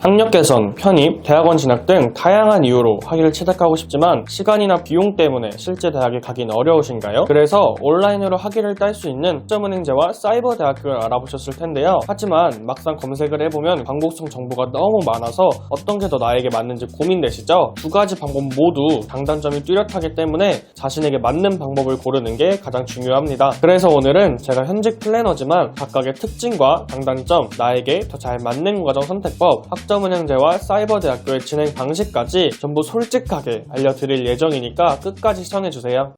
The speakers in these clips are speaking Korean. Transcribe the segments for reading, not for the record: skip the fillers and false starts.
학력 개선, 편입, 대학원 진학 등 다양한 이유로 학위를 취득하고 싶지만 시간이나 비용 때문에 실제 대학에 가긴 어려우신가요? 그래서 온라인으로 학위를 딸 수 있는 학점은행제와 사이버 대학교를 알아보셨을 텐데요. 하지만 막상 검색을 해보면 광고성 정보가 너무 많아서 어떤 게 더 나에게 맞는지 고민되시죠? 두 가지 방법 모두 장단점이 뚜렷하기 때문에 자신에게 맞는 방법을 고르는 게 가장 중요합니다. 그래서 오늘은 제가 현직 플래너지만 각각의 특징과 장단점, 나에게 더 잘 맞는 과정 선택법, 학점은행제와 사이버 대학교의 진행 방식까지 전부 솔직하게 알려드릴 예정이니까 끝까지 시청해주세요.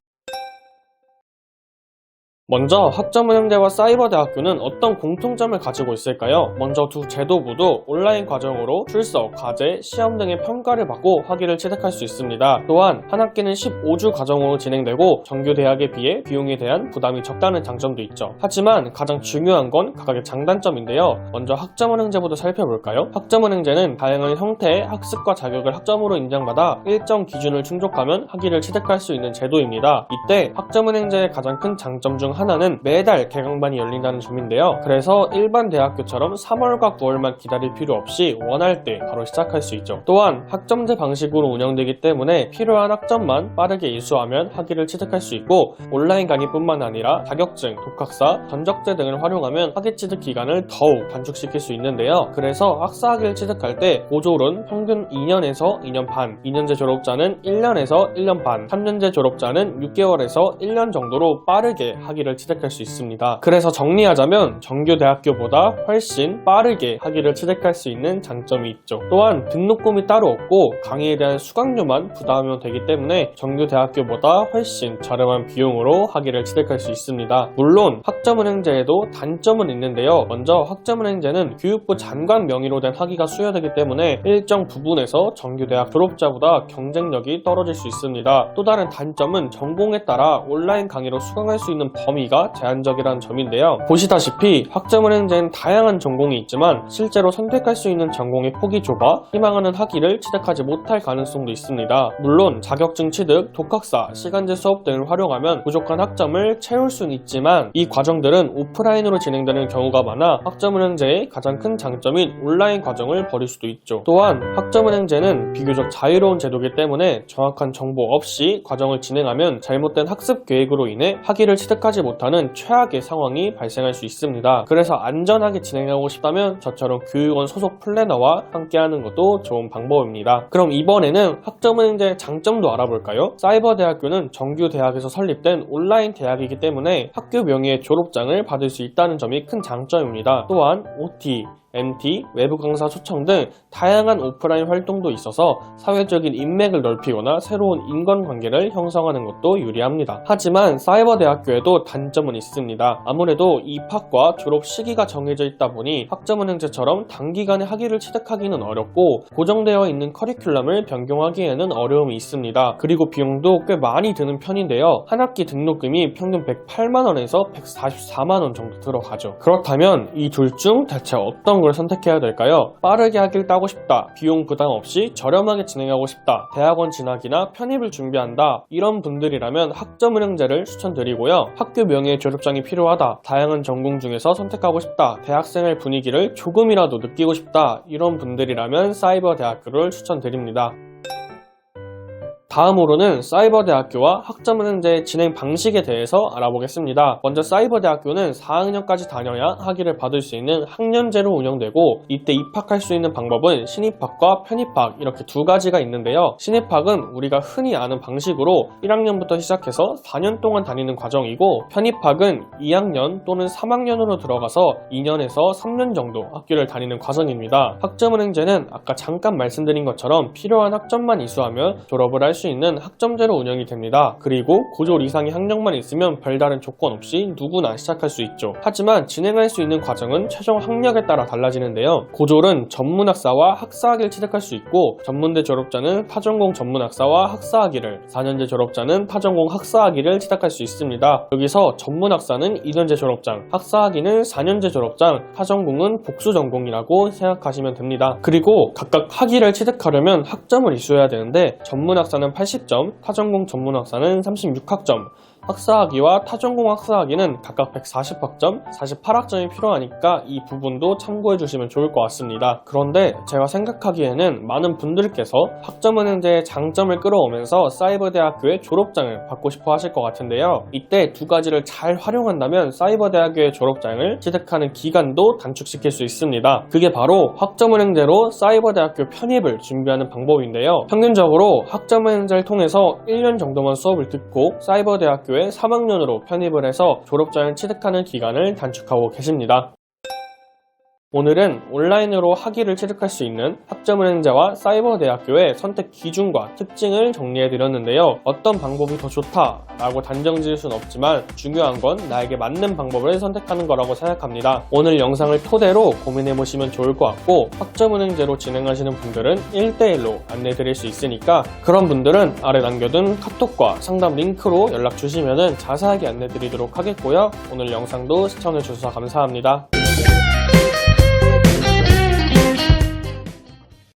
먼저 학점은행제와 사이버 대학교는 어떤 공통점을 가지고 있을까요? 먼저 두 제도 모두 온라인 과정으로 출석, 과제, 시험 등의 평가를 받고 학위를 취득할 수 있습니다. 또한 한 학기는 15주 과정으로 진행되고 정규 대학에 비해 비용에 대한 부담이 적다는 장점도 있죠. 하지만 가장 중요한 건 각각의 장단점인데요. 먼저 학점은행제부터 살펴볼까요? 학점은행제는 다양한 형태의 학습과 자격을 학점으로 인정받아 일정 기준을 충족하면 학위를 취득할 수 있는 제도입니다. 이때 학점은행제의 가장 큰 장점 중 하나는 매달 개강반이 열린다는 점인데요. 그래서 일반 대학교처럼 3월과 9월만 기다릴 필요 없이 원할 때 바로 시작할 수 있죠. 또한 학점제 방식으로 운영되기 때문에 필요한 학점만 빠르게 이수하면 학위를 취득할 수 있고 온라인 강의뿐만 아니라 자격증, 독학사, 전적제 등을 활용하면 학위 취득 기간을 더욱 단축시킬 수 있는데요. 그래서 학사학위를 취득할 때 고졸은 평균 2년에서 2년 반, 2년제 졸업자는 1년에서 1년 반, 3년제 졸업자는 6개월에서 1년 정도로 빠르게 학위를 취득할 수 있습니다. 그래서 정리하자면 정규 대학교보다 훨씬 빠르게 학위를 취득할 수 있는 장점이 있죠. 또한 등록금이 따로 없고 강의에 대한 수강료만 부담하면 되기 때문에 정규 대학교보다 훨씬 저렴한 비용으로 학위를 취득할 수 있습니다. 물론 학점은행제에도 단점은 있는데요. 먼저 학점은행제는 교육부 장관 명의로 된 학위가 수여되기 때문에 일정 부분에서 정규 대학 졸업자보다 경쟁력이 떨어질 수 있습니다. 또 다른 단점은 전공에 따라 온라인 강의로 수강할 수 있는 범위가 제한적이라는 점인데요. 보시다시피 학점은행제는 다양한 전공이 있지만 실제로 선택할 수 있는 전공의 폭이 좁아 희망하는 학위를 취득하지 못할 가능성도 있습니다. 물론 자격증 취득, 독학사, 시간제 수업 등을 활용하면 부족한 학점을 채울 수는 있지만 이 과정들은 오프라인으로 진행되는 경우가 많아 학점은행제의 가장 큰 장점인 온라인 과정을 버릴 수도 있죠. 또한 학점은행제는 비교적 자유로운 제도이기 때문에 정확한 정보 없이 과정을 진행하면 잘못된 학습 계획으로 인해 학위를 취득하지 못하는 최악의 상황이 발생할 수 있습니다. 그래서 안전하게 진행하고 싶다면 저처럼 교육원 소속 플래너와 함께하는 것도 좋은 방법입니다. 그럼 이번에는 학점은행제의 장점도 알아볼까요? 사이버 대학교는 정규 대학에서 설립된 온라인 대학이기 때문에 학교 명의의 졸업장을 받을 수 있다는 점이 큰 장점입니다. 또한 OT, MT, 외부 강사 초청 등 다양한 오프라인 활동도 있어서 사회적인 인맥을 넓히거나 새로운 인간관계를 형성하는 것도 유리합니다. 하지만 사이버 대학교에도 단점은 있습니다. 아무래도 입학과 졸업 시기가 정해져 있다 보니 학점은행제처럼 단기간에 학위를 취득하기는 어렵고 고정되어 있는 커리큘럼을 변경하기에는 어려움이 있습니다. 그리고 비용도 꽤 많이 드는 편인데요. 한 학기 등록금이 평균 108만원에서 144만원 정도 들어가죠. 그렇다면 이 둘 중 대체 어떤 걸 선택해야 될까요? 빠르게 학위를 따고 싶다, 비용 부담 없이 저렴하게 진행하고 싶다, 대학원 진학이나 편입을 준비한다, 이런 분들이라면 학점은행제를 추천드리고요. 학교 명의의 졸업장이 필요하다, 다양한 전공 중에서 선택하고 싶다, 대학생의 분위기를 조금이라도 느끼고 싶다, 이런 분들이라면 사이버 대학교를 추천드립니다. 다음으로는 사이버 대학교와 학점은행제의 진행 방식에 대해서 알아보겠습니다. 먼저 사이버 대학교는 4학년까지 다녀야 학위를 받을 수 있는 학년제로 운영되고 이때 입학할 수 있는 방법은 신입학과 편입학 이렇게 두 가지가 있는데요. 신입학은 우리가 흔히 아는 방식으로 1학년부터 시작해서 4년 동안 다니는 과정이고 편입학은 2학년 또는 3학년으로 들어가서 2년에서 3년 정도 학교를 다니는 과정입니다. 학점은행제는 아까 잠깐 말씀드린 것처럼 필요한 학점만 이수하면 졸업을 할 수 있는 학점제로 운영이 됩니다. 그리고 고졸 이상의 학력만 있으면 별다른 조건 없이 누구나 시작할 수 있죠. 하지만 진행할 수 있는 과정은 최종 학력에 따라 달라지는데요. 고졸은 전문학사와 학사학위를 취득할 수 있고 전문대 졸업자는 타전공 전문학사와 학사학위를, 4년제 졸업자는 타전공 학사학위를 취득할 수 있습니다. 여기서 전문학사는 2년제 졸업장, 학사학위는 4년제 졸업장, 타전공은 복수전공이라고 생각하시면 됩니다. 그리고 각각 학위를 취득하려면 학점을 이수해야 되는데 전문학사는 80점, 타전공 전문학사는 36학점, 학사학위와 타전공 학사학위는 각각 140학점, 48학점이 필요하니까 이 부분도 참고해 주시면 좋을 것 같습니다. 그런데 제가 생각하기에는 많은 분들께서 학점은행제의 장점을 끌어오면서 사이버대학교의 졸업장을 받고 싶어 하실 것 같은데요. 이때 두 가지를 잘 활용한다면 사이버대학교의 졸업장을 취득하는 기간도 단축시킬 수 있습니다. 그게 바로 학점은행제로 사이버대학교 편입을 준비하는 방법인데요. 평균적으로 학점은행제를 통해서 1년 정도만 수업을 듣고 사이버대학교에 3학년으로 편입을 해서 졸업장을 취득하는 기간을 단축하고 계십니다. 오늘은 온라인으로 학위를 취득할 수 있는 학점은행제와 사이버대학교의 선택 기준과 특징을 정리해드렸는데요. 어떤 방법이 더 좋다라고 단정 지을 수는 없지만 중요한 건 나에게 맞는 방법을 선택하는 거라고 생각합니다. 오늘 영상을 토대로 고민해보시면 좋을 것 같고 학점은행제로 진행하시는 분들은 1대1로 안내드릴 수 있으니까 그런 분들은 아래 남겨둔 카톡과 상담 링크로 연락 주시면 자세하게 안내드리도록 하겠고요. 오늘 영상도 시청해주셔서 감사합니다.